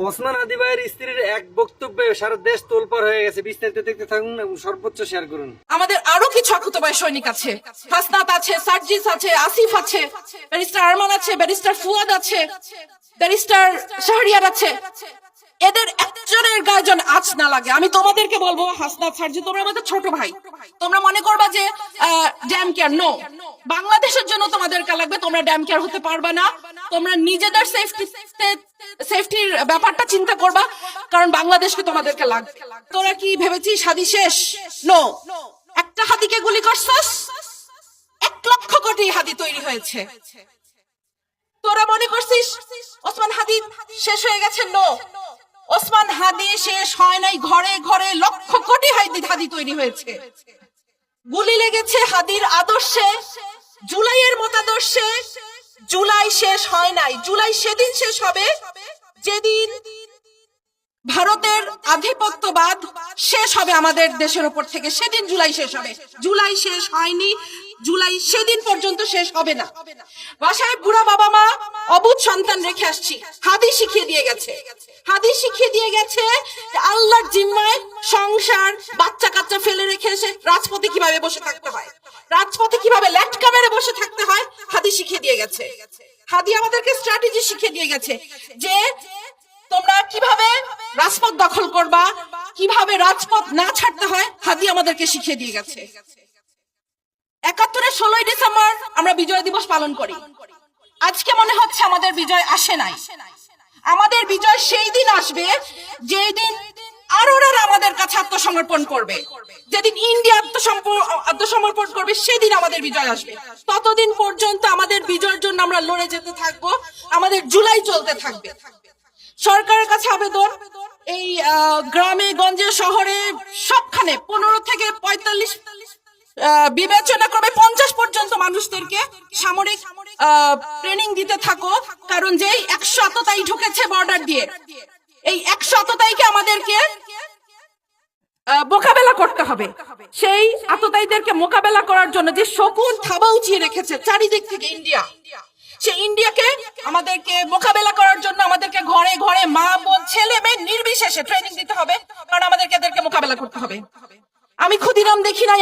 ওসমান হাদি ভাইয়ের স্ত্রীর এক বক্তব্যে সারা দেশ তোলপাড় হয়ে গেছে। বিস্তারিত দেখতে থাকুন এবং সর্বোচ্চ শেয়ার করুন। আমাদের আরো কিছু আকুতবায় সৈনিক আছে, হাসনাত আছে, সার্জিস আছে, আসিফ আছে, ব্যারিস্টার আরমান আছে, ব্যারিস্টার ফুয়াদ আছে, ব্যারিস্টার শাহরিয়ার আছে। এদের একজনের গায়ে যেন আঁচ না লাগে। আমি তোমাদেরকে বলবো, হাসনাত, সার্জি, তোমরা আমাদের ছোট ভাই। তোমরা মনে করবা যে ড্যাম কেয়ার, নো, বাংলাদেশের জন্য তোমাদেরকে লাগবে, তোমরা ড্যাম কেয়ার হতে পারবা না। তোমরা নিজেদের সেফটির ব্যাপারটা চিন্তা করবা, কারণ বাংলাদেশকে তোমাদেরকে লাগবে। তোরা কি ভেবেছিস হাদি শেষ? নো, একটা হাদিকে গুলি করছস, 1,00,000 কোটি হাদি তৈরি হয়েছে। তোরা মনে করছিস ওসমান হাদি শেষ হয়ে গেছে? নো, ওসমান হাদি শেষ হয় নাই, ঘরে ঘরে লক্ষ কোটি হাদি তৈরি হয়েছে। গুলি লেগেছে হাদির আদর্শে, জুলাইয়ের মতাদর্শে। জুলাই শেষ হয় নাই, জুলাই সেদিন শেষ হবে যেদিন ভারতের আধিপত্যবাদ শেষ হবে আমাদের দেশের উপর থেকে, সেদিন জুলাই শেষ হবে। জুলাই শেষ হয়নি, জুলাই সেদিন পর্যন্ত শেষ হবে না। বাসায় বুড়া বাবা মা, অবুঝ সন্তান রেখে আসছি। হাদি শিখিয়ে দিয়ে গেছে, হাদি শিখিয়ে দিয়ে গেছে আল্লাহর জিম্মায় সংসার বাচ্চা কাচ্চা ফেলে রেখে এসে রাজপথে কিভাবে বসে থাকতে হয়, রাজপথে কিভাবে ল্যাটকা মেরে বসে থাকতে হয়, হাদি শিখিয়ে দিয়ে গেছে। হাদি আমাদেরকে স্ট্র্যাটেজি শিখিয়ে দিয়ে গেছে যে তোমরা কিভাবে রাজপথ দখল করবা, কিভাবে রাজপথ না ছাড়তে হয়, হাদি আমাদেরকে শিখিয়ে দিয়ে গেছে। ৭১-এর ১৬ই ডিসেম্বর আমরা বিজয় দিবস পালন করি। আজকে মনে হচ্ছে আমাদের বিজয় আসে নাই। আমাদের বিজয় সেই দিন আসবে যেই দিন আরোরা আমাদের কাছে আত্মসমর্পণ করবে, যেদিন ইন্ডিয়া আত্মসমর্পণ করবে, সেদিন আমাদের বিজয় আসবে। ততদিন পর্যন্ত আমাদের বিজয়ের জন্য আমরা লড়ে যেতে থাকবো, আমাদের জুলাই চলতে থাকবে। সরকারের কাছে আবেদন, এই গ্রামে গঞ্জে শহরে সবখানে ১৫ থেকে ৪৫, বিবেচনা করবে ৫০ পর্যন্ত মানুষদেরকে সামরিক ট্রেনিং দিতে থাকো। কারণ যেই ১০০ আততায়ী ঢুকেছে বর্ডার দিয়ে, এই ১০০ আততায়ীকে আমাদেরকে মোকাবেলা করতে হবে। সেই আততায়ীদেরকে মোকাবেলা করার জন্য যে শকুন থাবা উঁচিয়ে রেখেছে চারিদিক থেকে ইন্ডিয়া, সেই ইন্ডিয়াকে আমাদেরকে মোকাবেলা করার জন্য আমাদেরকে ঘরে ঘরে মা বোন ছেলে মেয়ে নির্বিশেষে ট্রেনিং দিতে হবে, কারণ আমাদেরকে এদেরকে মোকাবেলা করতে হবে। আমি ক্ষুদিরাম দেখি নাই।